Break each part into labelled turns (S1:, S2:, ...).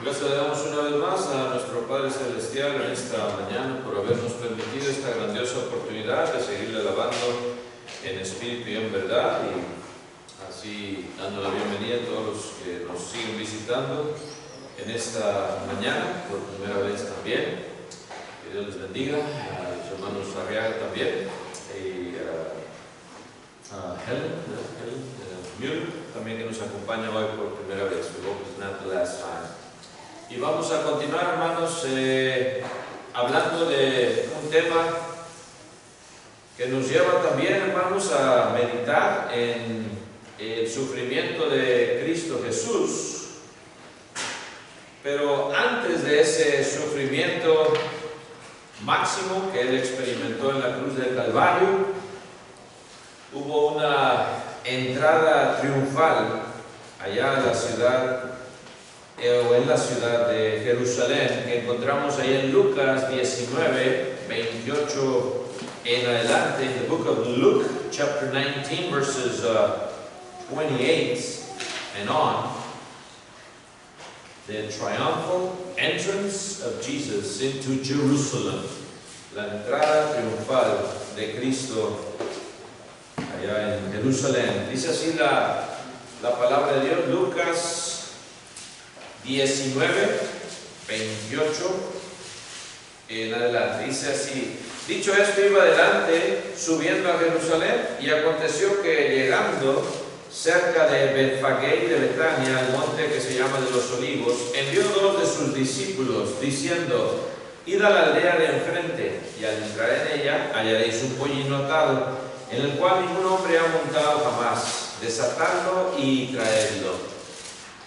S1: Gracias le damos una vez más a nuestro Padre Celestial en esta mañana por habernos permitido esta grandiosa oportunidad de seguirle alabando en espíritu y en verdad, y así dando la bienvenida a todos los que nos siguen visitando en esta mañana por primera vez también. Que Dios les bendiga, a los hermanos Arriaga también, y a Helen Muir también, que nos acompaña hoy por primera vez. We hope it's not the last time. Y vamos a continuar, hermanos, hablando de un tema que nos lleva también, hermanos, a meditar en el sufrimiento de Cristo Jesús. Pero antes de ese sufrimiento máximo que Él experimentó en la cruz del Calvario, hubo una entrada triunfal allá en la ciudad de Jerusalén, que encontramos ahí en Lucas 19, 28 en adelante, in the book of Luke, chapter 19, verses 28 and on. The triumphal entrance of Jesus into Jerusalem, la entrada triunfal de Cristo allá en Jerusalén. Dice así la palabra de Dios, Lucas 19, 28 en adelante. Dice así: dicho esto, iba adelante subiendo a Jerusalén, y aconteció que llegando cerca de Betfagé y de Betania, al monte que se llama de los Olivos, envió dos de sus discípulos, diciendo: id a la aldea de enfrente, y al entrar en ella hallaréis un pollino atado, en el cual ningún hombre ha montado jamás. Desatadlo y traedlo.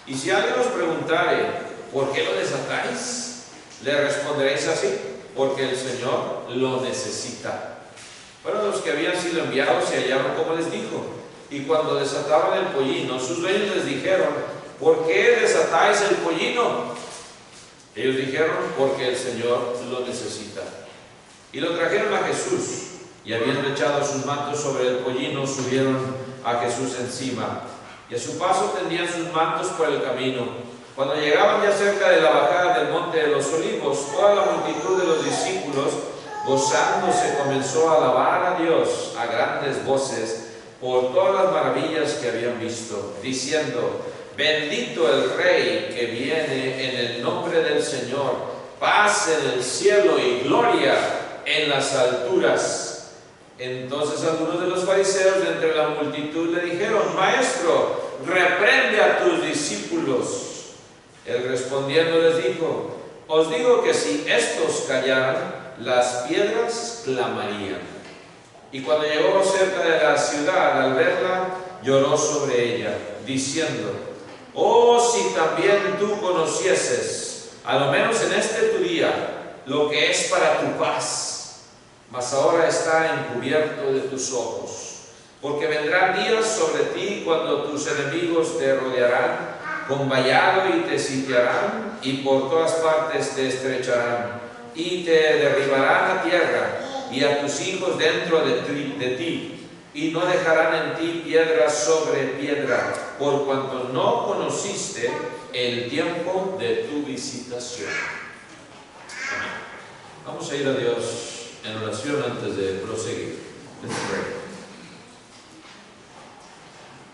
S1: Y si alguien os preguntare: ¿por qué lo desatáis?, le responderéis así: porque el Señor lo necesita. Fueron los que habían sido enviados y hallaron como les dijo. Y cuando desataban el pollino, sus dueños les dijeron: ¿por qué desatáis el pollino? Ellos dijeron: porque el Señor lo necesita. Y lo trajeron a Jesús, y habiendo echado sus mantos sobre el pollino, subieron a Jesús encima, y a su paso tendían sus mantos por el camino. Cuando llegaban ya cerca de la bajada del monte de los Olivos, toda la multitud de los discípulos, gozándose, comenzó a alabar a Dios a grandes voces por todas las maravillas que habían visto, diciendo: bendito el Rey que viene en el nombre del Señor, paz en el cielo y gloria en las alturas. Entonces algunos de los fariseos de entre la multitud le dijeron: Maestro, reprende a tus discípulos. Él respondiendo les dijo: os digo que si estos callaran, las piedras clamarían. Y cuando llegó cerca de la ciudad, al verla, lloró sobre ella, diciendo: oh, si también tú conocieses, a lo menos en este tu día, lo que es para tu paz. Mas ahora está encubierto de tus ojos, porque vendrán días sobre ti cuando tus enemigos te rodearán con vallado y te sitiarán, y por todas partes te estrecharán, y te derribarán a tierra, y a tus hijos dentro de ti, y no dejarán en ti piedra sobre piedra, por cuanto no conociste el tiempo de tu visitación. Amén. Vamos a ir a Dios en oración antes de proseguir. Let's pray.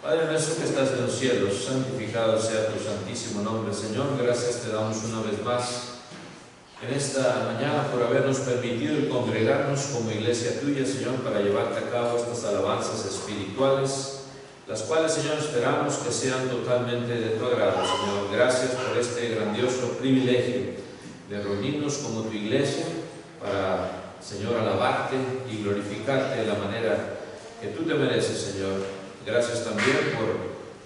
S1: Padre nuestro que estás en los cielos, santificado sea tu santísimo nombre. Señor, gracias te damos una vez más en esta mañana por habernos permitido el congregarnos como iglesia tuya, Señor, para llevarte a cabo estas alabanzas espirituales, las cuales, Señor, esperamos que sean totalmente de tu agrado, Señor. Gracias por este grandioso privilegio de reunirnos como tu iglesia para, Señor, alabarte y glorificarte de la manera que tú te mereces, Señor. Gracias también por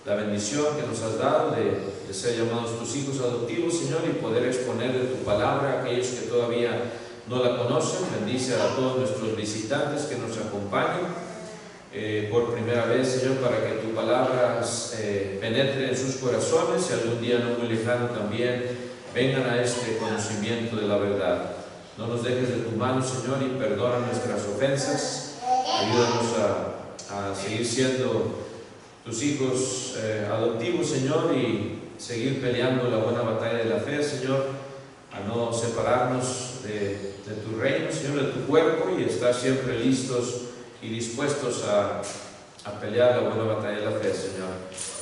S1: la bendición que nos has dado de ser llamados tus hijos adoptivos, Señor, y poder exponer de tu palabra a aquellos que todavía no la conocen. Bendice a todos nuestros visitantes que nos acompañan por primera vez, Señor, para que tu palabra penetre en sus corazones y algún día no muy lejano también vengan a este conocimiento de la verdad. No nos dejes de tu mano, Señor, y perdona nuestras ofensas. Ayúdanos a seguir siendo tus hijos adoptivos, Señor, y seguir peleando la buena batalla de la fe, Señor, a no separarnos de tu reino, Señor, de tu cuerpo, y estar siempre listos y dispuestos a pelear la buena batalla de la fe, Señor.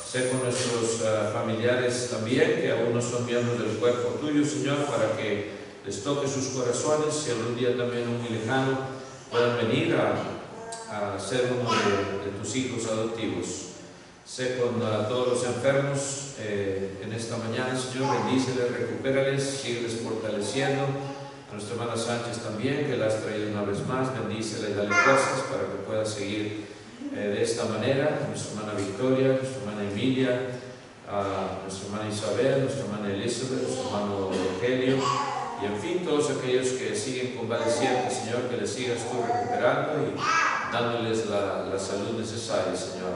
S1: Sé con nuestros familiares también, que aún no son miembros del cuerpo tuyo, Señor, para que les toque sus corazones y algún día también muy lejano puedan venir a ser uno de tus hijos adoptivos. Sé con todos los enfermos en esta mañana, Señor, bendíceles, recupérales, sígueles fortaleciendo. A nuestra hermana Sánchez también, que la has traído una vez más, bendícela y dale fuerzas para que pueda seguir de esta manera. A nuestra hermana Victoria, a nuestra hermana Emilia, a nuestra hermana Isabel, a nuestra hermana Elizabeth, a nuestro hermano Rogelio, y en fin, todos aquellos que siguen convalecientes, Señor, que les sigas tú recuperando y dándoles la salud necesaria, Señor.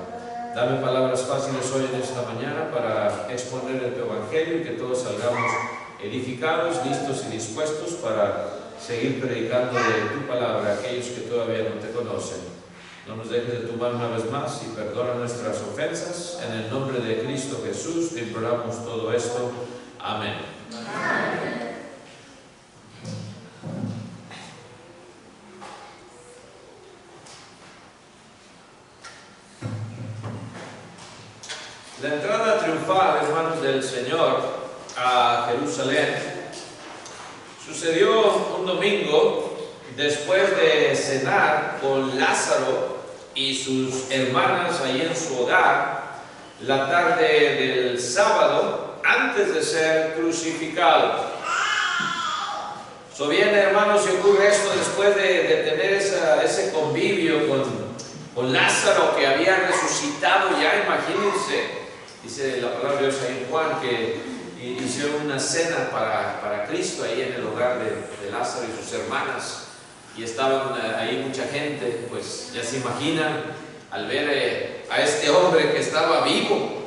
S1: Dame palabras fáciles hoy en esta mañana para exponer el tu evangelio y que todos salgamos edificados, listos y dispuestos para seguir predicando de tu palabra a aquellos que todavía no te conocen. No nos dejes de tu mano una vez más y perdona nuestras ofensas. En el nombre de Cristo Jesús te imploramos todo esto. Amén. Amén. La entrada triunfal, hermanos, del Señor a Jerusalén sucedió un domingo después de cenar con Lázaro y sus hermanas allí en su hogar la tarde del sábado antes de ser crucificado. Viene, hermanos, y ocurre esto después de tener ese convivio con Lázaro, que había resucitado ya. Imagínense, dice la palabra de Dios ahí en Juan, que hicieron una cena para Cristo ahí en el hogar de Lázaro y sus hermanas, y estaban ahí mucha gente. Pues ya se imaginan al ver a este hombre que estaba vivo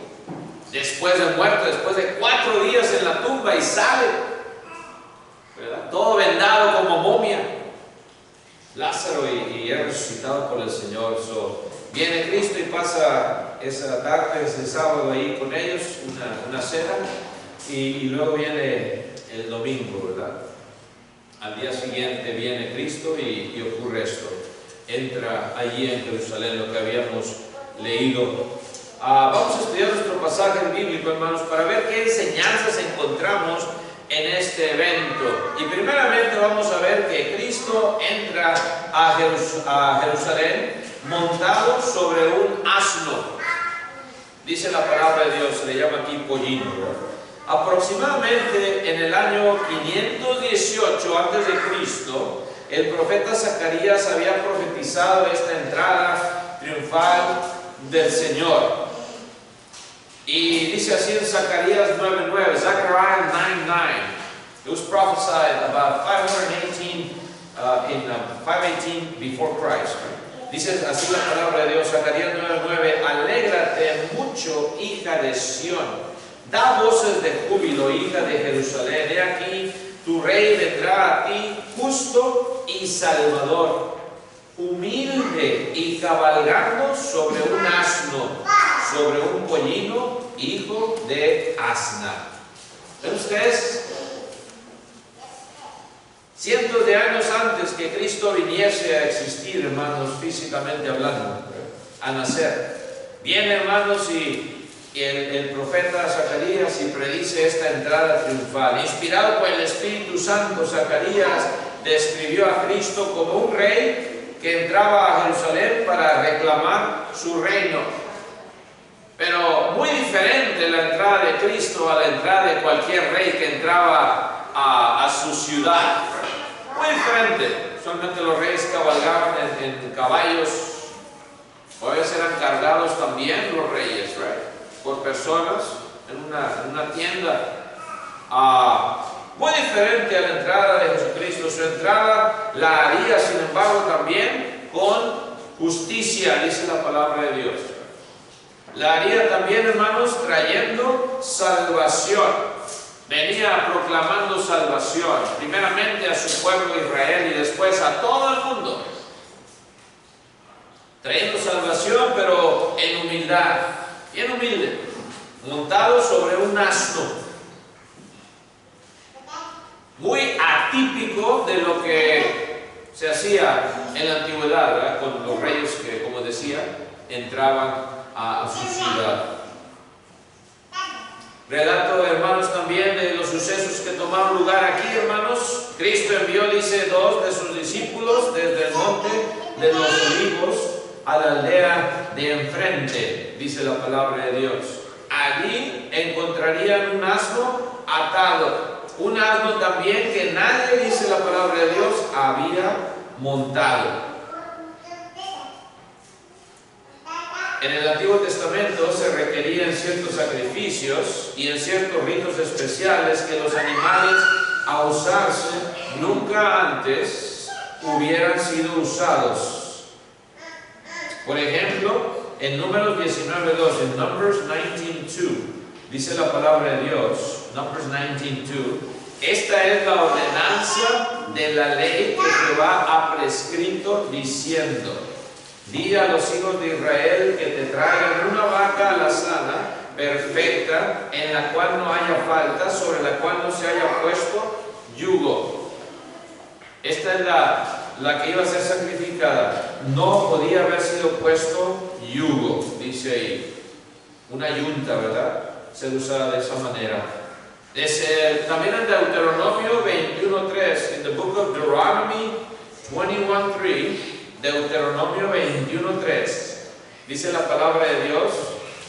S1: después de muerto, después de 4 días en la tumba, y sale, ¿verdad?, todo vendado como momia, Lázaro, y es resucitado por el Señor. Viene Cristo y pasa esa tarde, ese sábado ahí con ellos, una cena, y luego viene el domingo, ¿verdad? Al día siguiente viene Cristo y ocurre esto. Entra allí en Jerusalén, lo que habíamos leído. Vamos a estudiar nuestro pasaje bíblico, hermanos, para ver qué enseñanzas encontramos en este evento. Y primeramente vamos a ver que Cristo entra a Jerusalén montado sobre un asno. Dice la palabra de Dios, se le llama aquí pollino, ¿verdad? Aproximadamente en el año 518 a.C., el profeta Zacarías había profetizado esta entrada triunfal del Señor. Y dice así en Zacarías 9:9, Zechariah 9:9, it was prophesied about 518 before Christ. Dice así la palabra de Dios, Zacarías 9:9, alégrate mucho, hija de Sión. Da voces de júbilo, hija de Jerusalén. He aquí, tu rey vendrá a ti, justo y salvador, humilde y cabalgando sobre un asno, sobre un pollino, hijo de asna. ¿Ven ustedes? Cientos de años antes que Cristo viniese a existir, hermanos, físicamente hablando, a nacer, viene, hermanos, y el profeta Zacarías y predice esta entrada triunfal. Inspirado por el Espíritu Santo, Zacarías describió a Cristo como un rey que entraba a Jerusalén para reclamar su reino. Pero muy diferente la entrada de Cristo a la entrada de cualquier rey que entraba a su ciudad. Muy diferente. Solamente los reyes cabalgaban en caballos, o a veces eran cargados también los reyes, ¿right?, por personas en una tienda. Muy diferente a la entrada de Jesucristo. Su entrada la haría, sin embargo, también con justicia, dice la palabra de Dios. La haría también, hermanos, trayendo salvación. Venía proclamando salvación, primeramente a su pueblo Israel y después a todo el mundo. Trayendo salvación, pero en humildad, bien humilde, montado sobre un asno. Muy atípico de lo que se hacía en la antigüedad, ¿verdad? Con los reyes que, como decía, entraban a su ciudad. Relato, hermanos, también de los sucesos que tomaron lugar aquí, hermanos. Cristo envió, dice, 2 de sus discípulos desde el monte de los Olivos a la aldea de enfrente, dice la palabra de Dios. Allí encontrarían un asno atado, un asno también que nadie, dice la palabra de Dios, había montado. En el Antiguo Testamento se requerían ciertos sacrificios y en ciertos ritos especiales que los animales a usarse nunca antes hubieran sido usados. Por ejemplo, en Números 19:2, en Numbers 19:2, dice la palabra de Dios, Numbers 19:2, esta es la ordenanza de la ley que Jehová ha prescrito diciendo: di a los hijos de Israel que te traigan una vaca alazana perfecta, en la cual no haya falta, sobre la cual no se haya puesto yugo. Esta es la que iba a ser sacrificada. No podía haber sido puesto yugo, dice ahí. Una yunta, ¿verdad? Se usa de esa manera. También en Deuteronomio 21:3, en the book of Deuteronomy 21:3, Deuteronomio 21:3, dice la palabra de Dios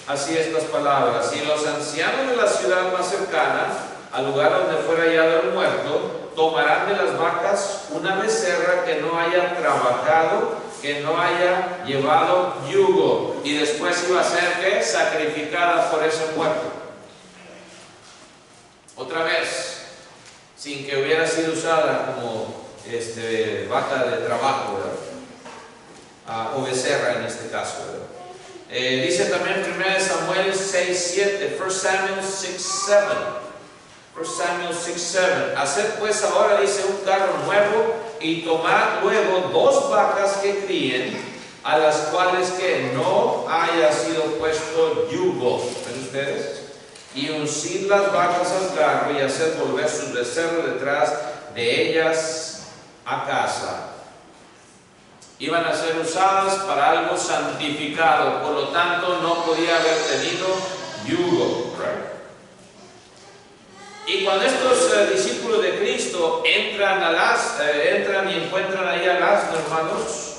S1: así estas palabras: y los ancianos de la ciudad más cercana al lugar donde fuera hallado el muerto tomarán de las vacas una becerra que no haya trabajado, que no haya llevado yugo, y después iba a ser ¿qué? Sacrificada por ese muerto. Otra vez, sin que hubiera sido usada como vaca de trabajo, ¿verdad? O becerra en este caso, ¿verdad? Dice también 1 Samuel 6:7, 1 Samuel 6:7, 1 Samuel 6:7, haced pues ahora, dice, un carro nuevo y tomad luego 2 vacas que críen, a las cuales que no haya sido puesto yugo. ¿Ven ustedes? Y uncid las vacas al carro y haced volver sus becerros detrás de ellas a casa. Iban a ser usadas para algo santificado, por lo tanto no podía haber tenido yugo. Y cuando estos discípulos de Cristo entran y encuentran ahí al asno, hermanos,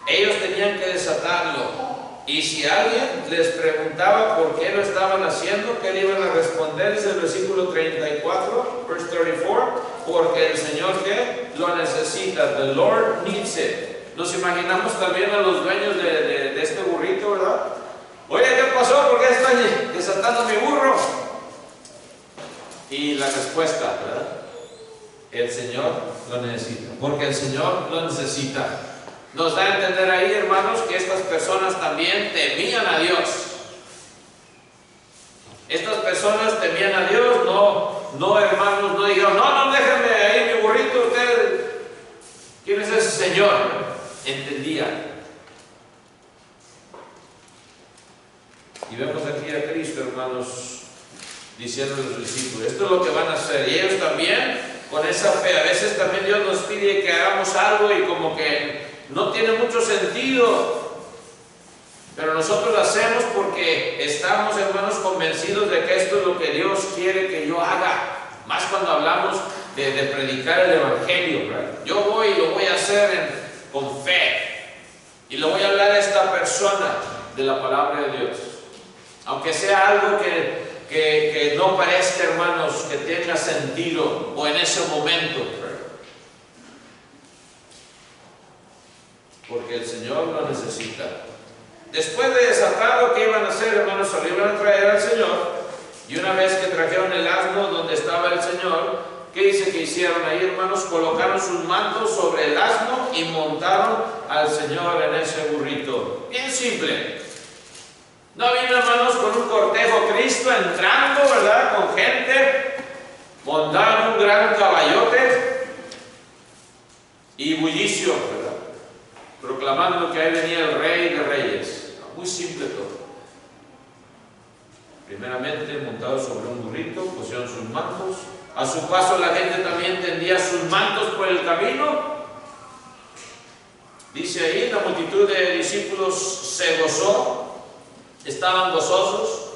S1: ellos tenían que desatarlo. Y si alguien les preguntaba por qué lo estaban haciendo, ¿qué le iban a responder? Es el versículo 34, verse 34, porque el Señor ¿qué? Lo necesita. The Lord needs it. Nos imaginamos también a los dueños de este burrito, ¿verdad? Oye, ¿qué pasó? ¿Por qué están desatando mi burro? Y la respuesta, ¿verdad? El Señor lo necesita. Porque el Señor lo necesita. Nos da a entender ahí, hermanos, que estas personas también temían a Dios. Estas personas temían a Dios, no hermanos, no dijeron, no, déjenme ahí mi burrito, usted, ¿quién es ese Señor? Entendían. Y vemos aquí a Cristo, hermanos, diciendo a los discípulos, esto es lo que van a hacer. Y ellos también, con esa fe, a veces también Dios nos pide que hagamos algo y como que no tiene mucho sentido, pero nosotros lo hacemos porque estamos, hermanos, convencidos de que esto es lo que Dios quiere que yo haga. Más cuando hablamos de predicar el Evangelio, ¿verdad? Yo voy y lo voy a hacer con fe, y lo voy a hablar a esta persona de la palabra de Dios, aunque sea algo que no parezca, hermanos, que tenga sentido o en ese momento, porque el Señor lo necesita. Después de desatarlo, ¿qué iban a hacer, hermanos? Se lo iban a traer al Señor, y una vez que trajeron el asno donde estaba el Señor, ¿Qué dice que hicieron ahí, hermanos? Colocaron sus mantos sobre el asno y montaron al Señor en ese burrito. Bien simple. No vino, hermanos, con un cortejo Cristo entrando, ¿verdad? Con gente, montaron un gran caballote y bullicio, ¿verdad? Proclamando que ahí venía el Rey de Reyes. Muy simple todo. Primeramente, montados sobre un burrito, pusieron sus mantos. A su paso la gente también tendía sus mantos por el camino. Dice ahí, la multitud de discípulos se gozó, estaban gozosos,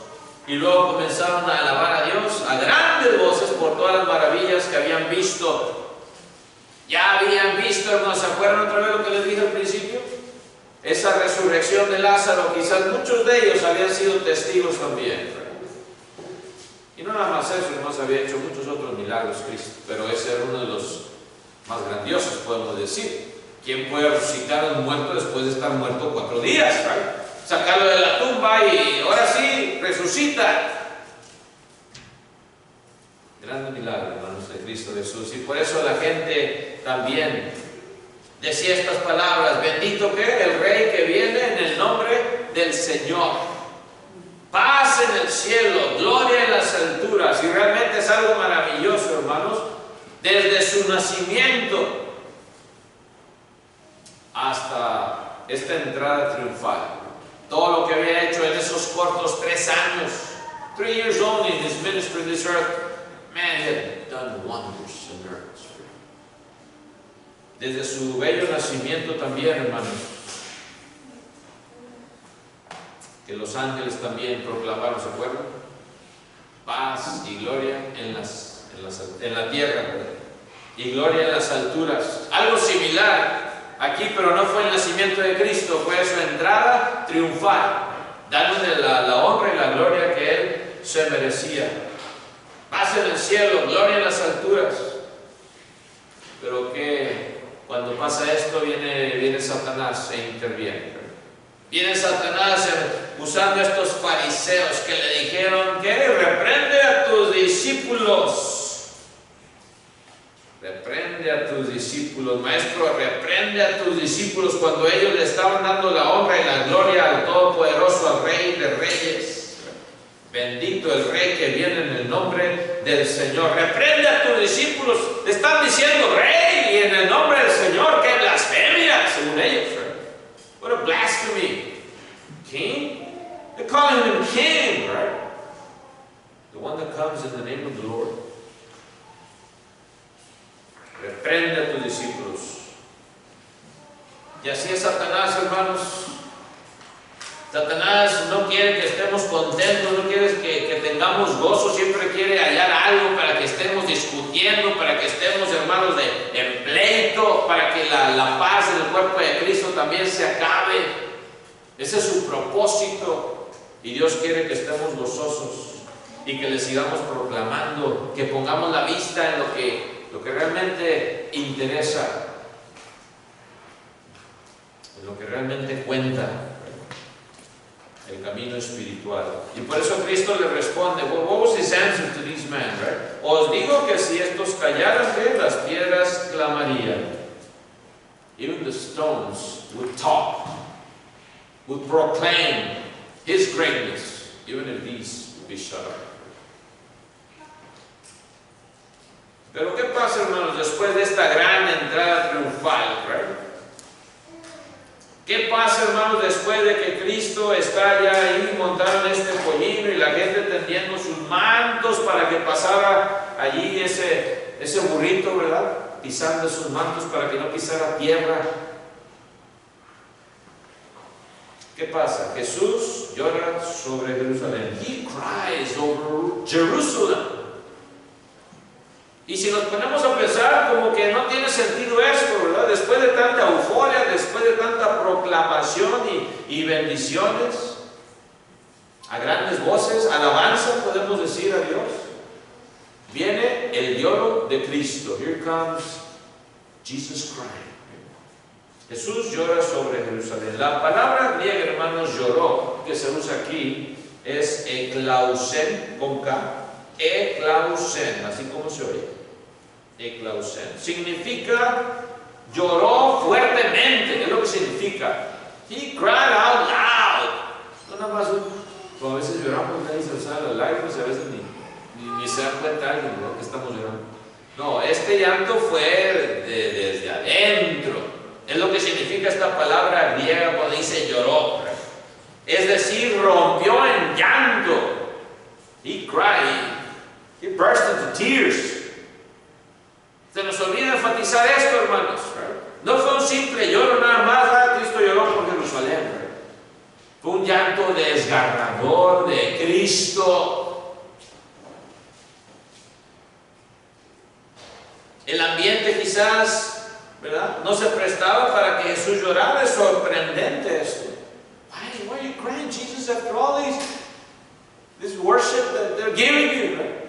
S1: y luego comenzaron a alabar a Dios a grandes voces por todas las maravillas que habían visto. Ya habían visto, hermanos, ¿se acuerdan otra vez lo que les dije al principio? Esa resurrección de Lázaro, quizás muchos de ellos habían sido testigos también. Y no nada más eso, hermanos, había hecho muchos otros milagros Cristo, pero ese era uno de los más grandiosos, podemos decir. ¿Quién puede resucitar a un muerto después de estar muerto 4 días? ¿Right? Sacarlo de la tumba y ahora sí, resucita. Grande milagro, hermanos, de Cristo Jesús. Y por eso la gente también decía estas palabras: bendito que el Rey que viene en el nombre del Señor. Paz en el cielo, gloria en las alturas. Y realmente es algo maravilloso, hermanos. Desde su nacimiento hasta esta entrada triunfal, todo lo que había hecho en esos cortos 3 años, 3 years only in his ministry on this earth, man, he had done wonders in earth. Desde su bello nacimiento también, hermanos, que los ángeles también proclamaron, ¿se acuerdan? Paz y gloria en la tierra, ¿verdad? Y gloria en las alturas. Algo similar aquí, pero no fue el nacimiento de Cristo, fue su entrada triunfal, dándole la honra y la gloria que Él se merecía. Paz en el cielo, gloria en las alturas. Pero que cuando pasa esto, viene Satanás e interviene. Viene Satanás usando a estos fariseos que le dijeron que reprende a tus discípulos. Reprende a tus discípulos, maestro, reprende a tus discípulos, cuando ellos le estaban dando la honra y la gloria al Todopoderoso, al Rey de Reyes. Bendito el Rey que viene en el nombre del Señor. Reprende a tus discípulos. Le están diciendo Rey y en el nombre del Señor. ¡Qué blasfemia! Según ellos. What a blasphemy. King? They're calling him king, right? The one that comes in the name of the Lord. Reprende a tus discípulos. Y así es Satanás, hermanos. Satanás no quiere que estemos contentos, no quiere que tengamos gozo, siempre quiere hallar algo para que estemos discutiendo, para que estemos, hermanos, en pleito, para que la paz en el cuerpo de Cristo también se acabe. Ese es su propósito. Y Dios quiere que estemos gozosos y que le sigamos proclamando, que pongamos la vista en lo que realmente interesa, en lo que realmente cuenta, el camino espiritual. Y por eso Cristo le responde, what was his answer to these men, right? Os digo que si estos callaran, que las piedras clamarían. Even the stones would talk, would proclaim his greatness, even if these would be shut up. Pero ¿qué pasa, hermanos, después de esta gran entrada triunfal, right? ¿Qué pasa, hermanos, después de que Cristo está ya ahí montado en este pollino y la gente tendiendo sus mantos para que pasara allí ese burrito, ¿verdad? Pisando sus mantos para que no pisara tierra? ¿Qué pasa? Jesús llora sobre Jerusalén. He cries over Jerusalem. Y si nos ponemos a pensar, como que no tiene sentido esto, ¿verdad? Después de tanta euforia, después de tanta proclamación y bendiciones, a grandes voces, alabanza, podemos decir a Dios, viene el lloro de Cristo. Here comes Jesus crying. Jesús llora sobre Jerusalén. La palabra griega, hermanos, lloró, que se usa aquí, es eklausen, con K. Eklausen, así como se oye. eklausen. Significa lloró fuertemente. ¿Qué es lo que significa? He cried out loud. No nada más a veces lloramos ahí se salen las lágrimas y a veces ni se dan cuenta alguien de que estamos llorando. No, este llanto fue desde adentro. Es lo que significa esta palabra griega cuando dice lloró. Es decir, rompió en llanto. He cried. He burst into tears. Se nos olvida enfatizar esto, hermanos. No fue un simple lloro nada más. Cristo lloró por Jerusalén. Fue un llanto desgarrador de Cristo. El ambiente quizás, ¿verdad?, no se prestaba para que Jesús llorara. Es sorprendente esto. Why are you crying, Jesus, after all this worship that they're giving you? Right?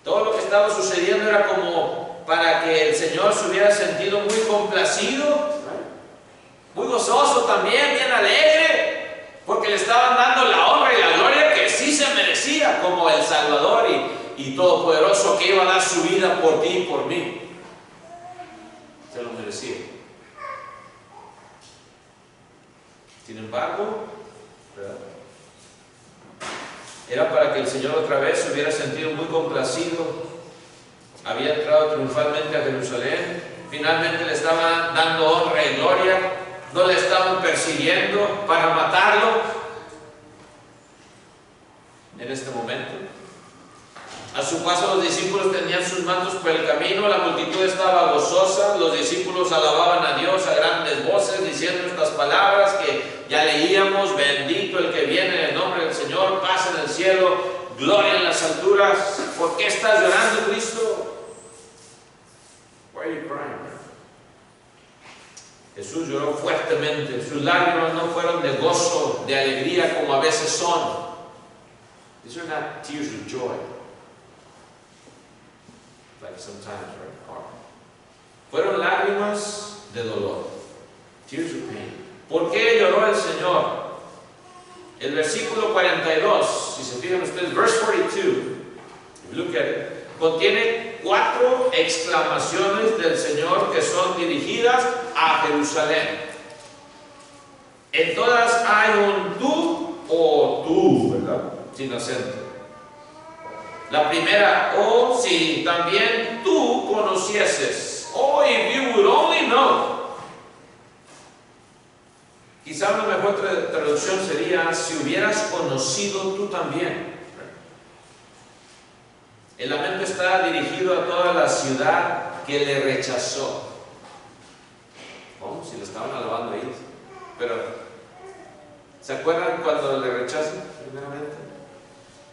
S1: Todo lo que estaba sucediendo era como para que el Señor se hubiera sentido muy complacido, right? Muy gozoso también, bien alegre, porque le estaban dando la honra y la gloria que sí se merecía como el Salvador y Todopoderoso que iba a dar su vida por ti y por mí. Se lo merecía. Sin embargo, ¿verdad?, era para que el Señor otra vez se hubiera sentido muy complacido. Había entrado triunfalmente a Jerusalén. Finalmente le estaban dando honra y gloria. No le estaban persiguiendo para matarlo en este momento. A su paso los discípulos tenían sus mantos por el camino. La multitud estaba gozosa. Los discípulos alababan a Dios a grandes voces, diciendo estas palabras que ya leíamos: bendito el que viene en el nombre del Señor, paz en el cielo, gloria en las alturas. ¿Por qué estás llorando, Cristo? Why are you crying? Jesús lloró fuertemente. Sus lágrimas no fueron de gozo, de alegría, como a veces son. These are not tears of joy, like sometimes, right? Fueron lágrimas de dolor. Tears of pain. ¿Por qué lloró el Señor? El versículo 42, si se fijan ustedes, verse 42, if you look at it, contiene 4 exclamaciones del Señor que son dirigidas a Jerusalén. En todas hay un tú o tú, ¿verdad?, sin acento. La primera, oh, si también tú conocieses. Oh, if you would only know. Quizá una mejor traducción sería: si hubieras conocido tú también. El lamento está dirigido a toda la ciudad que le rechazó. Oh, si le estaban alabando a ellos. Pero, ¿se acuerdan cuando le rechazan primeramente?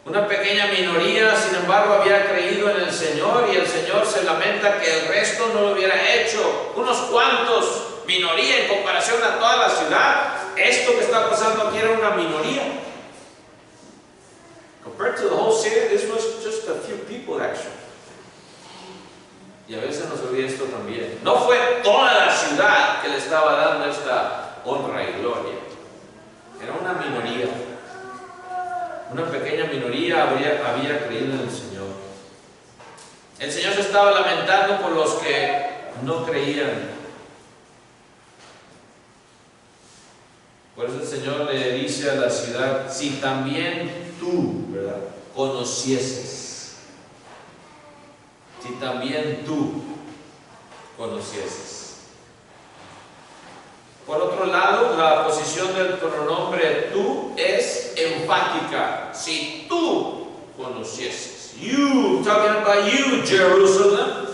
S1: Una pequeña minoría, sin embargo, había creído en el Señor, y el Señor se lamenta que el resto no lo hubiera hecho. Unos cuantos, minoría en comparación a toda la ciudad. Esto que está pasando aquí era una minoría. Compared to the whole city, this was just a few people actually. Y a veces nos olvida esto también. No fue toda la ciudad que le estaba dando esta honra y gloria. Era una minoría. Una pequeña minoría había creído en el Señor. El Señor se estaba lamentando por los que no creían. Por eso el Señor le dice a la ciudad: si también tú, ¿verdad?, conocieses. Si también tú conocieses. Por otro lado, la posición del pronombre tú es enfática. Si tú conocieses. You, talking about you, Jerusalem.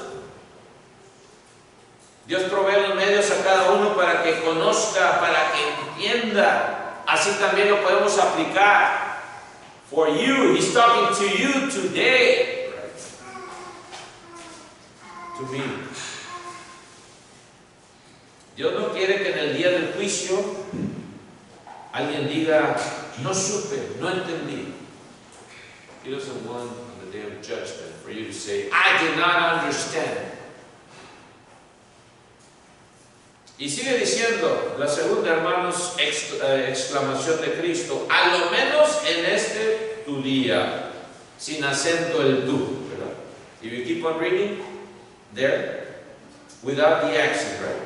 S1: Dios provee los medios a cada uno para que conozca, para que entienda. Así también lo podemos aplicar. For you, He's talking to you today. To me. Dios no quiere que en el día del juicio alguien diga: no supe, no entendí. He doesn't want on the day of judgment for you to say, I did not understand. Y sigue diciendo la segunda, hermanos, exclamación de Cristo: a lo menos en este tu día, sin acento el tú, ¿verdad? If you keep on reading, there, without the accent, right?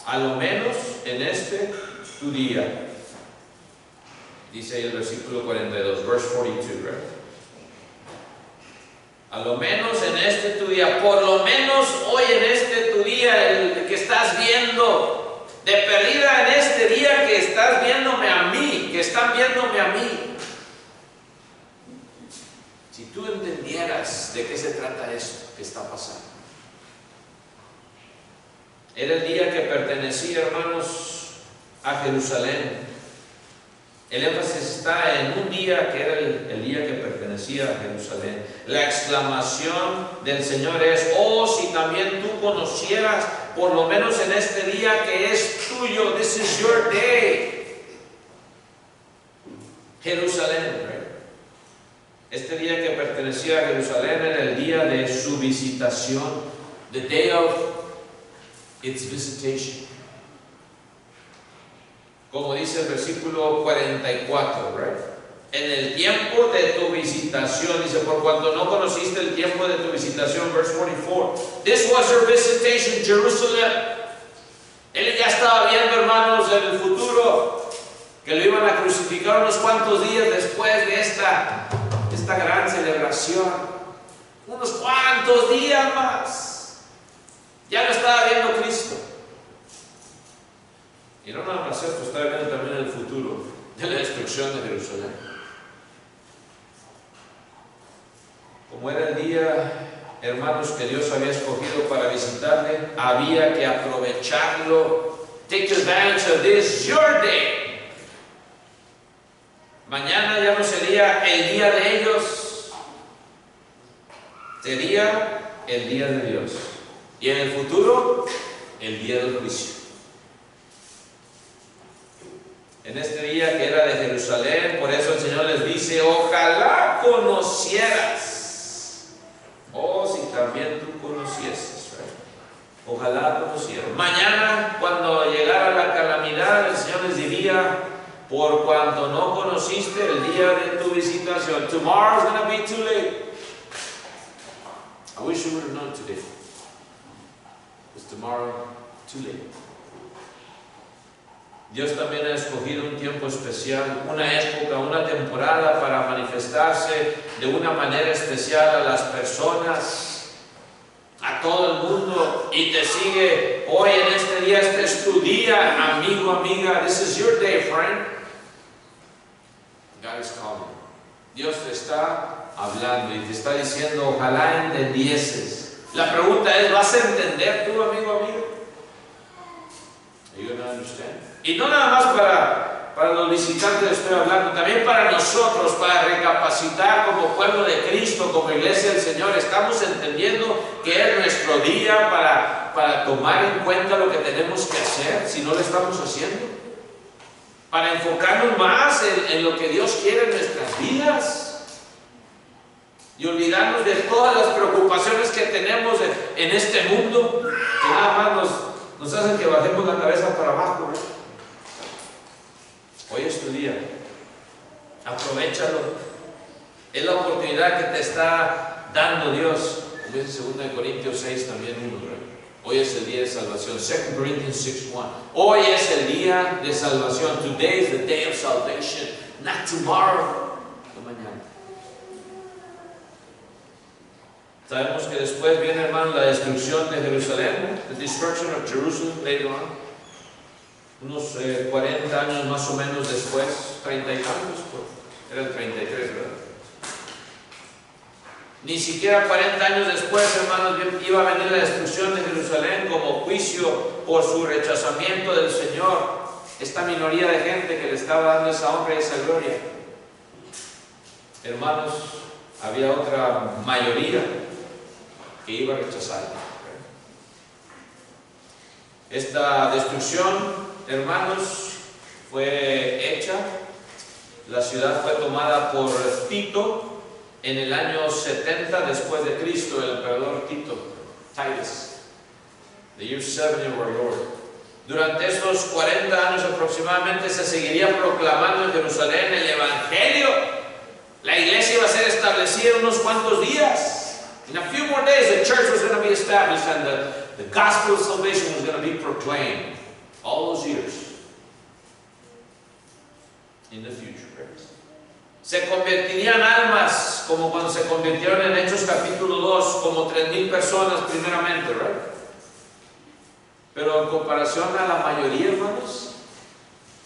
S1: A lo menos en este tu día. Dice ahí el versículo 42, verse 42, right? A lo menos en este tu día, por lo menos hoy en este tu día, el que estás viendo, de perdida en este día que estás viéndome a mí, que están viéndome a mí. Si tú entendieras de qué se trata esto que está pasando. Era el día que pertenecía, hermanos, a Jerusalén. El énfasis está en un día que era el día que pertenecía a Jerusalén. La exclamación del Señor es: oh, si también tú conocieras, por lo menos en este día que es tuyo, this is your day. Jerusalén, right? Este día que pertenecía a Jerusalén era el día de su visitación, the day of its visitation. Como dice el versículo 44, right? En el tiempo de tu visitación, dice, por cuanto no conociste el tiempo de tu visitación, verse 44. This was your visitation, Jerusalem. Él ya estaba viendo, hermanos, en el futuro, que lo iban a crucificar unos cuantos días después de esta gran celebración. Unos cuantos días más. Ya lo estaba viendo Cristo. Y no nada más esto, está viendo también el futuro de la destrucción de Jerusalén. Como era el día, hermanos, que Dios había escogido para visitarle, había que aprovecharlo. Take advantage of this, your day. Mañana ya no sería el día de ellos, sería el día de Dios. Y en el futuro, el día del juicio. En este día que era de Jerusalén, por eso el Señor les dice: ojalá conocieras. Oh, si también tú conocieses, right? Ojalá conocieras. Mañana, cuando llegara la calamidad, el Señor les diría: por cuanto no conociste el día de tu visitación. Tomorrow's going to be too late. I wish you would have known today. Is tomorrow too late? Dios también ha escogido un tiempo especial, una época, una temporada para manifestarse de una manera especial a las personas, a todo el mundo, y te sigue hoy en este día. Este es tu día, amigo, amiga. This is your day, friend. God is calling. Dios te está hablando y te está diciendo: ojalá entendieses. La pregunta es: ¿vas a entender tú, amigo, amiga? Are you going to understand? Y no nada más para los visitantes estoy hablando, también para nosotros, para recapacitar como pueblo de Cristo, como iglesia del Señor. Estamos entendiendo que es nuestro día para tomar en cuenta lo que tenemos que hacer, si no lo estamos haciendo, para enfocarnos más en lo que Dios quiere en nuestras vidas y olvidarnos de todas las preocupaciones que tenemos en este mundo, que nada más nos hacen que bajemos la cabeza para abajo, ¿no? Hoy es tu día, aprovéchalo. Es la oportunidad que te está dando Dios. Como dice 2 Corintios 6 también 1, ¿verdad? Hoy es el día de salvación. 2 Corinthians 6:1. Hoy es el día de salvación. Today is the day of salvation, not tomorrow. No mañana. Sabemos que después viene, hermano, la destrucción de Jerusalén, the destruction of Jerusalem later on. Unos 40 años más o menos después, 30 y tantos, era el 33, ¿verdad? Ni siquiera 40 años después, hermanos, iba a venir la destrucción de Jerusalén como juicio por su rechazamiento del Señor. Esta minoría de gente que le estaba dando esa honra y esa gloria. Hermanos, había otra mayoría que iba a rechazar. Esta destrucción, hermanos, fue hecha. La ciudad fue tomada por Tito en el año 70 después de Cristo, el emperador Tito, Titus, the year 70 of our Lord. Durante estos 40 años aproximadamente se seguiría proclamando en Jerusalén el Evangelio. La iglesia iba a ser establecida en unos cuantos días. In a few more days, the church was going to be established and the gospel of salvation was going to be proclaimed. All those years in the future. Right? Se convertirían almas como cuando se convirtieron en Hechos capítulo 2, como 3,000 personas primeramente, right? Pero en comparación a la mayoría, hermanos,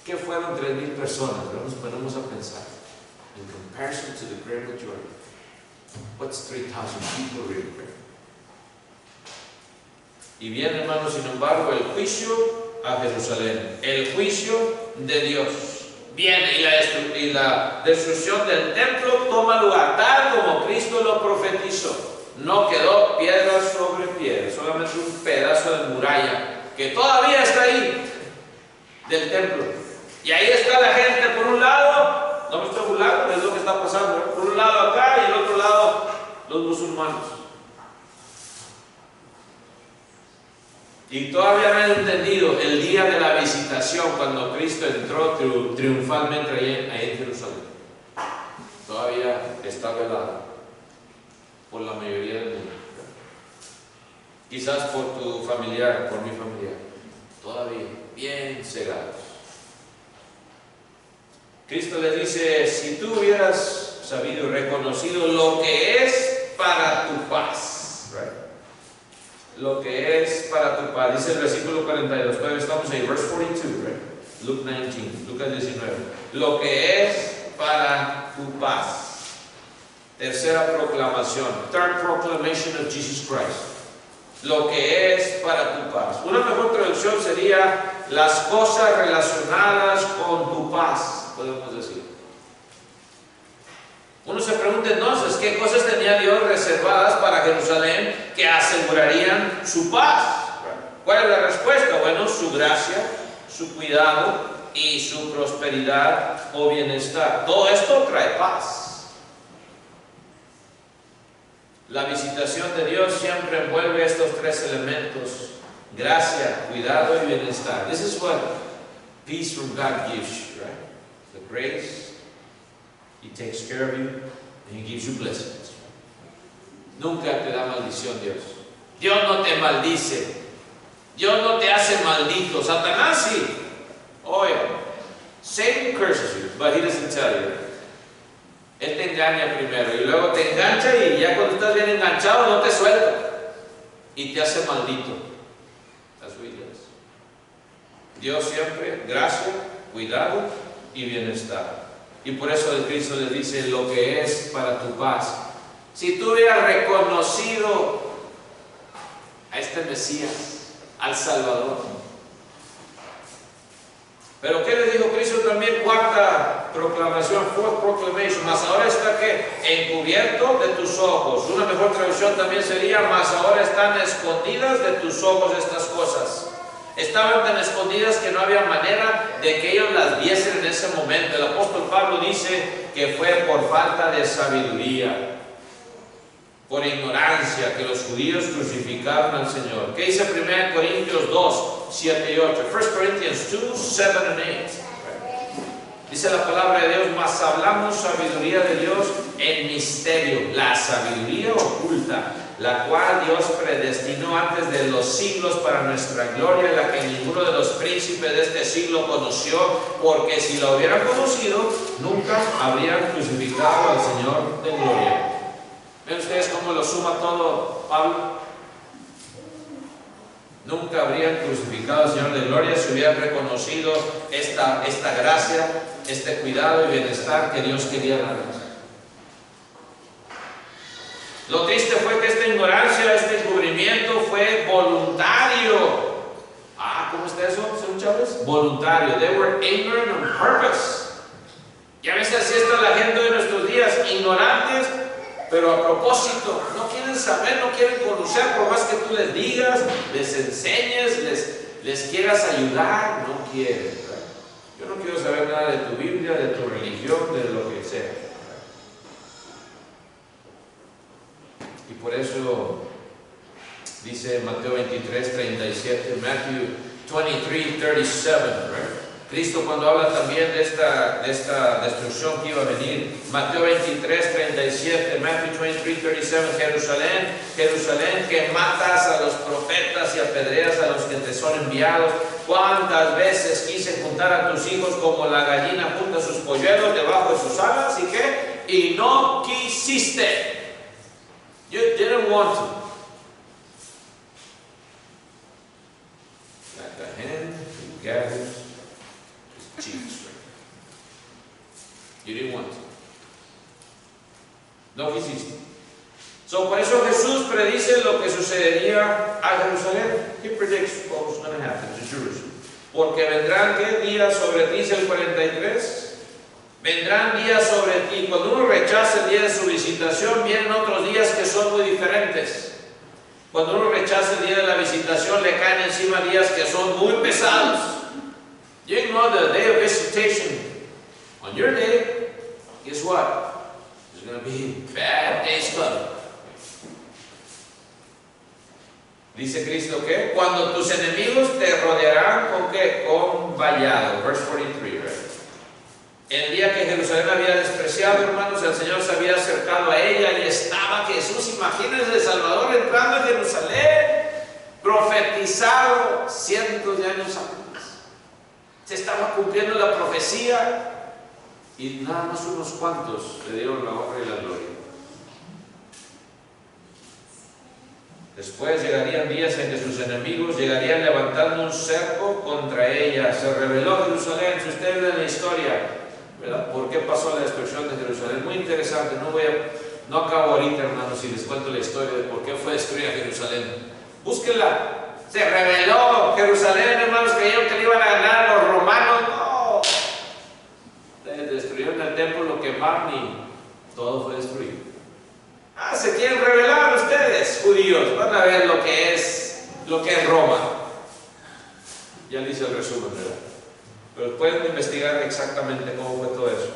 S1: ¿qué fueron 3,000 personas? Nos ponemos a pensar. In comparison to the great majority, what's 3,000 people really? Y viene, hermanos, sin embargo, el juicio a Jerusalén, el juicio de Dios. Viene y la destrucción del templo toma lugar, tal como Cristo lo profetizó. No quedó piedra sobre piedra, solamente un pedazo de muralla que todavía está ahí, del templo. Y ahí está la gente por un lado, no me estoy burlando, es lo que está pasando, por un lado acá y el otro lado los musulmanes. Y todavía no han entendido el día de la visitación cuando Cristo entró triunfalmente ahí en Jerusalén. Todavía está velado por la mayoría del mundo. Quizás por tu familiar, por mi familiar. Todavía bien cegados. Cristo les dice, si tú hubieras sabido y reconocido lo que es para tu paz, right? Lo que es para tu paz, dice el versículo 42, pero estamos ahí, verse 42, right? Luke 19, Lucas 19, lo que es para tu paz. Tercera proclamación, third proclamation of Jesus Christ. Lo que es para tu paz. Una mejor traducción sería las cosas relacionadas con tu paz, podemos decir. Uno se pregunta entonces, ¿qué cosas tenía Dios reservadas para Jerusalén que asegurarían su paz? ¿Cuál es la respuesta? Bueno, su gracia, su cuidado y su prosperidad o bienestar. Todo esto trae paz. La visitación de Dios siempre envuelve estos tres elementos: gracia, cuidado y bienestar. This is what peace from God gives you, right? The grace, He takes care of you, and He gives you blessings. Nunca te da maldición Dios. Dios no te maldice. Dios no te hace maldito. Satanás sí. Oye, Satan curses you, but he doesn't tell you. Él te engaña primero y luego te engancha y ya cuando estás bien enganchado no te suelta y te hace maldito. That's what he does. Dios siempre, gracia, cuidado y bienestar. Y por eso el Cristo les dice lo que es para tu paz. Si tú hubieras reconocido a este Mesías, al Salvador. Pero ¿qué le dijo Cristo también? Cuarta proclamación, fourth proclamation. Mas ahora está que encubierto de tus ojos. Una mejor traducción también sería: mas ahora están escondidas de tus ojos estas cosas. Estaban tan escondidas que no había manera de que ellos las viesen en ese momento. El apóstol Pablo dice que fue por falta de sabiduría, por ignorancia, que los judíos crucificaron al Señor. ¿Qué dice 1 Corintios 2, 7 y 8? 1 Corinthians 2, 7 and 8. Dice la palabra de Dios: mas hablamos sabiduría de Dios en misterio, la sabiduría oculta, la cual Dios predestinó antes de los siglos para nuestra gloria, la que ninguno de los príncipes de este siglo conoció, porque si la hubieran conocido, nunca habrían crucificado al Señor de gloria. ¿Ven ustedes cómo lo suma todo Pablo? Nunca habrían crucificado al Señor de gloria si hubieran reconocido esta gracia, este cuidado y bienestar que Dios quería darles. Lo triste fue que esta ignorancia, este encubrimiento fue voluntario. ¿Cómo está eso, señor Chávez? Voluntario. They were ignorant on purpose. Y a veces así está la gente de nuestros días, ignorantes, pero a propósito. No quieren saber, no quieren conocer, por más que tú les digas, les enseñes, les quieras ayudar, no quieren, ¿verdad? Yo no quiero saber nada de tu Biblia, de tu religión, de lo que sea. Y por eso dice Mateo 23, 37, Matthew 23, 37, right? Cristo cuando habla también de esta destrucción que iba a venir. Mateo 23, 37, Matthew 23, 37, Jerusalén, Jerusalén, que matas a los profetas y apedreas a los que te son enviados. ¿Cuántas veces quise juntar a tus hijos como la gallina junta sus polluelos debajo de sus alas? ¿Y qué? Y no quisiste. You didn't want to. Like the hen who gathers his chicks. You didn't want to. No quisiste. So, por eso Jesús predice lo que sucedería a Jerusalén. He predicts what was going to happen to Jerusalem. Porque vendrán, ¿qué días sobre ti? Dice el 43. Vendrán días sobre ti. Cuando uno rechaza el día de su visitación, vienen otros días que son muy diferentes. Cuando uno rechaza el día de la visitación, le caen encima días que son muy pesados. You know the day of visitation. On your day, guess what? There's going to be bad days coming. Dice Cristo que cuando tus enemigos te rodearán ¿con qué? Con vallado. Verse 43, right? El día que Jerusalén había despreciado, hermanos, el Señor se había acercado a ella y estaba Jesús, imagínense, el Salvador entrando a Jerusalén, profetizado cientos de años antes. Se estaba cumpliendo la profecía y nada más unos cuantos le dieron la honra y la gloria. Después llegarían días en que sus enemigos llegarían levantando un cerco contra ella. Se rebeló Jerusalén. Si ustedes ven la historia, ¿verdad? ¿Por qué pasó la destrucción de Jerusalén? Muy interesante. No acabo ahorita, hermanos, si les cuento la historia de por qué fue destruida Jerusalén. Búsquenla. Se rebeló Jerusalén, hermanos, creyeron que le iban a ganar los romanos. No. Destruyeron el templo, lo quemaron y todo fue destruido. Se quieren rebelar ustedes, judíos. Van a ver lo que es Roma. Ya le hice el resumen, ¿verdad? Pero pueden investigar exactamente cómo fue todo eso.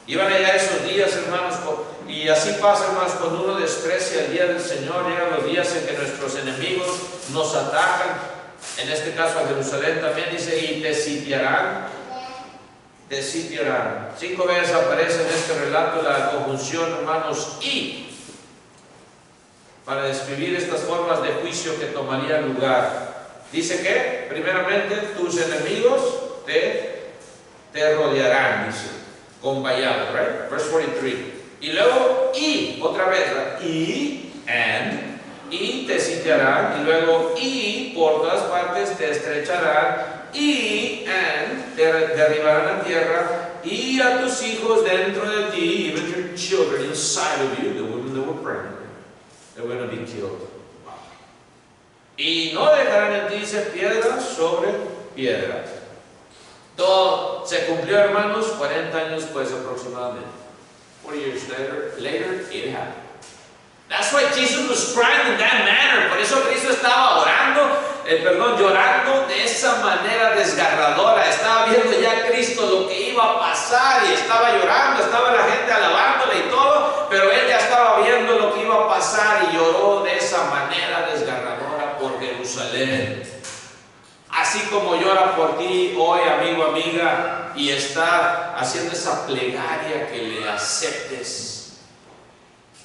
S1: Iban allá esos días, hermanos, y así pasa, hermanos, cuando uno desprecia el día del Señor, llegan los días en que nuestros enemigos nos atacan. En este caso a Jerusalén también dice, y te sitiarán. Te sitiarán. 5 veces aparece en este relato la conjunción, hermanos, y para describir estas formas de juicio que tomarían lugar. Dice que, primeramente, tus enemigos te rodearán, dice, con vallado, right? Verse 43. Y luego, y, otra vez, right? Y te sitiarán, y luego, y, por todas partes te estrecharán, y, te derribarán a tierra, y a tus hijos dentro de ti, even your children inside of you, the women that were pregnant. They're going to be killed. Y no dejarán en ti, dice, piedra sobre piedra. Todo se cumplió, hermanos, 40 años después aproximadamente. 40 years later, it happened. That's why Jesus was crying in that manner. Por eso Cristo estaba llorando de esa manera desgarradora. Estaba viendo ya Cristo lo que iba a pasar y estaba llorando, estaba la gente alabándole y todo, pero él ya estaba viendo lo que iba a pasar y lloró de esa manera desgarradora por Jerusalén. Así como llora por ti hoy, amigo, amiga, y está haciendo esa plegaria que le aceptes.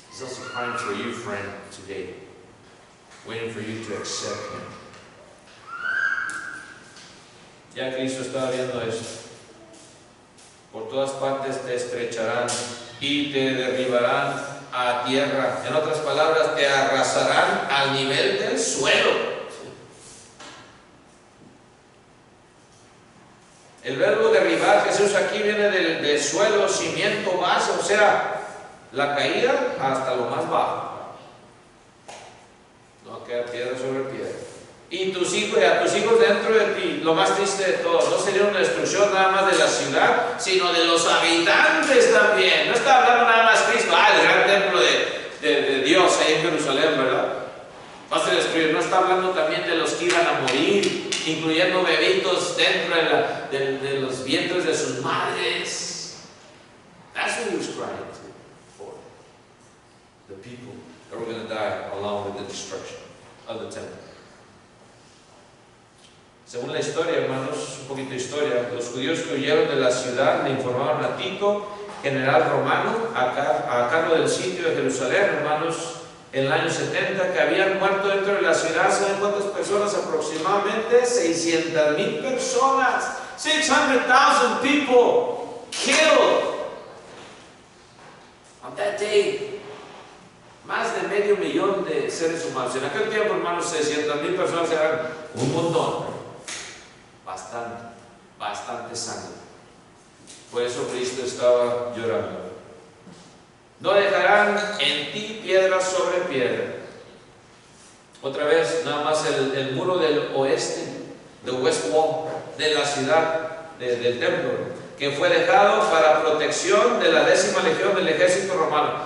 S1: He's also crying for you, friend, today, waiting for you to accept Him. Ya Cristo estaba viendo esto. Por todas partes te estrecharán y te derribarán a tierra. En otras palabras, te arrasarán al nivel del suelo. El verbo derribar, Jesús, aquí viene del suelo, cimiento, base, o sea, la caída hasta lo más bajo. No queda piedra sobre piedra. Y a tus hijos dentro de ti. Lo más triste de todo, no sería una destrucción nada más de la ciudad, sino de los habitantes también. No está hablando nada más Cristo, el gran templo de Dios ahí en Jerusalén, ¿verdad? Va a ser destruido. No está hablando también de los que iban a morir, incluyendo bebitos dentro de los vientres de sus madres. That's what he was crying for. The people that were going to die along with the destruction of the temple. Según la historia, hermanos, un poquito de historia, los judíos que huyeron de la ciudad le informaron a Tito, general romano, a cargo del sitio de Jerusalén, hermanos, en el año 70, que habían muerto dentro de la ciudad. ¿Saben cuántas personas? Aproximadamente 600,000 personas. 600,000 people killed on that day. Más de 500,000 de seres humanos. En aquel tiempo, hermanos, 600,000 personas eran un montón. Bastante sangre. Por eso Cristo estaba llorando. No dejarán en ti piedra sobre piedra. Otra vez, nada más el muro del oeste, the west wall, de la ciudad, del templo, que fue dejado para protección de la 10ª legión del ejército romano.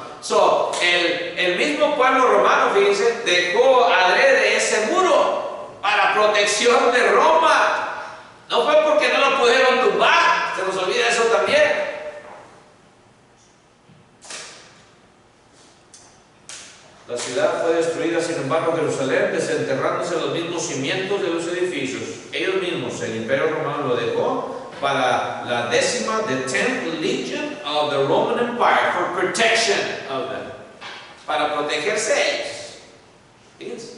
S1: El mismo pueblo romano, fíjense, dejó adrede ese muro para protección de Roma. No fue porque no lo pudieron tumbar, se nos olvida eso también. La ciudad fue destruida, sin embargo, Jerusalén, desenterrándose los mismos cimientos de los edificios. Ellos mismos, el Imperio Romano lo dejó para la 10ª, the 10th Legion of the Roman Empire, for protection of them, para protegerse ellos. Fíjense.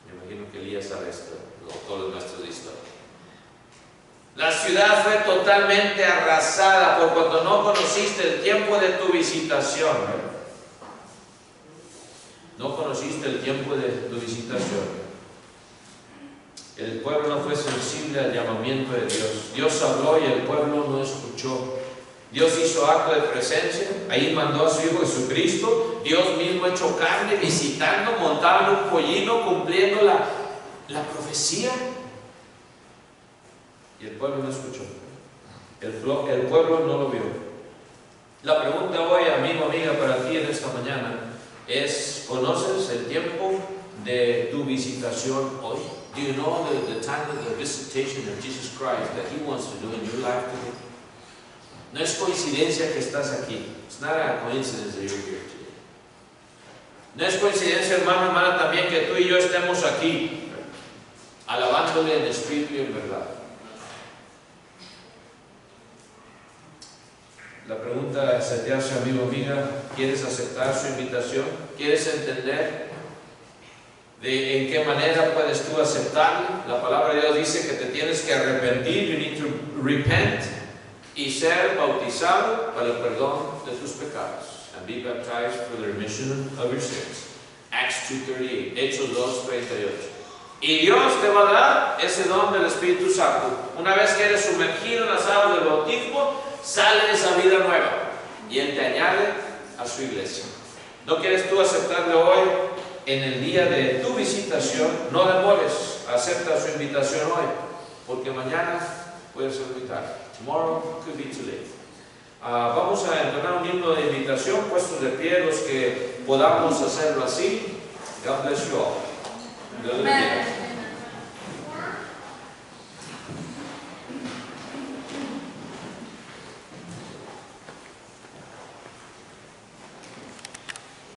S1: Me imagino que Elías sabe esto, todos los maestros de historia. La ciudad fue totalmente arrasada por cuando no conociste el tiempo de tu visitación. No conociste el tiempo de tu visitación. El pueblo no fue sensible al llamamiento de Dios. Dios habló y el pueblo no escuchó. Dios hizo acto de presencia. Ahí mandó a su Hijo Jesucristo. Dios mismo hecho carne, visitando, montando un pollino, cumpliendo la profecía. Y el pueblo no escuchó. El pueblo no lo vio. La pregunta hoy, amigo, amiga, para ti en esta mañana es: ¿conoces el tiempo de tu visitación hoy? Do you know the time of the visitation of Jesus Christ that He wants to do in your life today? No es coincidencia que estás aquí. It's not a coincidence that you're here today. No es coincidencia, hermano, hermana, también que tú y yo estemos aquí alabándole en espíritu y en verdad. La pregunta se te hace, amigo, amiga: ¿quieres aceptar su invitación? ¿Quieres entender de en qué manera puedes tú aceptarlo? La palabra de Dios dice que te tienes que arrepentir. You need to repent y ser bautizado para el perdón de tus pecados. And be baptized for the remission of your sins. Acts 2:38, Hechos 2:38. Y Dios te va a dar ese don del Espíritu Santo. Una vez que eres sumergido en las aguas del bautismo, sale esa vida nueva y Él te añade a su iglesia. ¿No quieres tú aceptarlo hoy en el día de tu visitación? No demores, acepta su invitación hoy, porque mañana puede ser muy tarde. Tomorrow could be too late. Vamos a entonar un himno de invitación, puestos de pie los que podamos hacerlo así. God bless you all. Dios les bendiga.